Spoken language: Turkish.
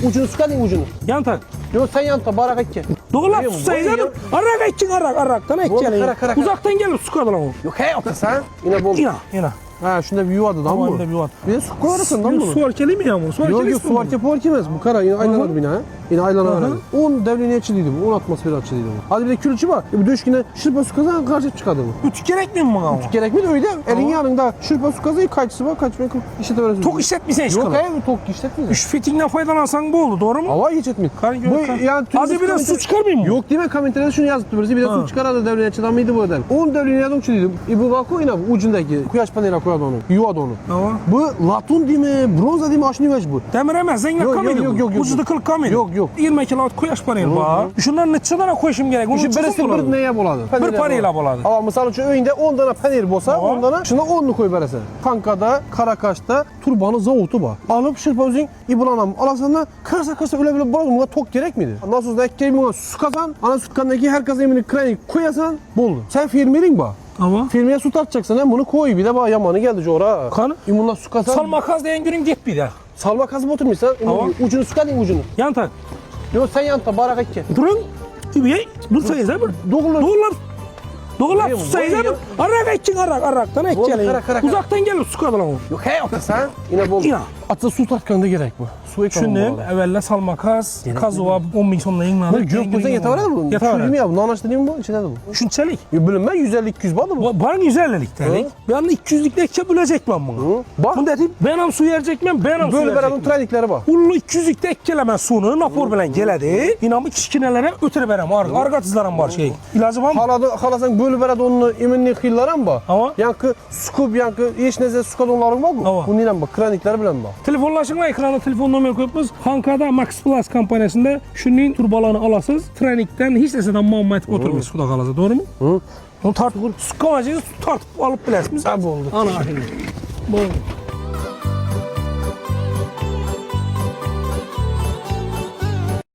Ucunu sıkadın ucunu. Yan tak. Yok sen yan tak barak etke. Doğular susayız abi. Arak etkin araktan etken. Uzaktan gelip su kadar o. Yok hey otursan. Yine bol. Yine. Ha şunda bir yuvadı lan bu. Tamam da bir yuvadı. Bir de su koyarısın lan bunu. Su arkeli mi yağmur? Su Yok arkeli yok su var kepi var kemez. Bu kara yine aylanadı bina. Yine aylanadı. 10 devlini açılıydı bu. 10 atmosferi açılıydı bu. Hadi bir de külçü var. Bir de yine şırpa su kazan karşı çıkardı bu. Ütü gerek mi bana? Gerek mi de öyle? Elin yanında şırpa su kazayı kaçsı var kaçmayı işte böyle. Tok işletmişsen iş Yok kalır. hayır tok işletmiyor. Üç fitinden faydalansan bu oldu doğru mu? Hava hiç etmiyor. Bu yani az biraz su çıkarmayayım mı? Yok değil mi? Komentarda şunu yazdı birisi. Bir de su çıkardı devlini açılan mıydı bu öden? 10 devlini yazdım çizdim. Bu bakıyor yine ucundaki kuyaş paneli koyardı onu. Yuvadı onu. Tamam. Bu latun değil mi? Bronza değil mi? Aşını veş bu. Demir emez, zengin kamıydı bu. Yok. Ucuda kılık kamıydı. Yok. 20 kilo kuyaş paneli var. Şunların neçeden koyuşum gerek? Şu beresi bir neye boladı? Bir panela boladı. Ama misal için öğünde 10 tane panel bolsa, 10 tane şuna 10'nu koy beresi. Kankada, Karakaş'ta turbanı zavutu var. Alıp şırpa özün İbulanam. Alasana kırsa öyle bırakın. Buna tok gerek miydi? Nasıl da ekmeği su kazan. Ana su kazandaki her kazanımını kreni koyasan boldu. Sen firmerin bak. Ama Firmeye su tartacaksın hem bunu koy bir de bak yamanı geldi ora. Kanı? İmunla su kazan. salma kaz diyen günün git bir de. Salma kazıp oturmuşsan ucunu su kazan ucunu. Yan tak. Yok sen yan ta barak etke. Durun. Übeye dursayız abi. Doğular susayız abi. Arak etkin araktan etken. Uzaktan gelip su kadar o. Yok hey otursan yine bol. Yine. Atsa su tartkanında gerek bu. Su Şunun evvelle salma kaz. Kazuva 10 bin sonuna yığınladı. Bu gök kursan yeter var mı? Yeter var. Şunu ya bu nanaşta değil mi bu? İçinde de bu. Şun çelik. Bilinmez 150-200 bağlı mı? Bana 150'lik dedik. Ben 200'lik de bölecek ben bunu. Bak. Bunu dedim ben su verecek ben su böyle beraber verecek. trendikleri bak. Ullu 200'lik de ekkeleme sunu napor bilen geledi. İnamı kişkinelere ötürü verem. Argatızlarım var şey. İlacı var mı? Halasan böyle beraber onu eminli xillara mı bak? Ama. Yankı skup yankı hiç neze sukadonların var mı? Ama. Bunun ile bak trendikleri bilen bak. Telefonlaşınla ekranda telefon numara koyuyoruz. Hankada Max Plus kampanyasında şunun turbalarını alasınız. Trenikten hiç deseden muammet oturmuş suda kalacak. Doğru mu? Hı. Onu tartıp, su kavacıyı tartıp alıp bilesiniz. Ha bu oldu. Ana ahini. Bu oldu.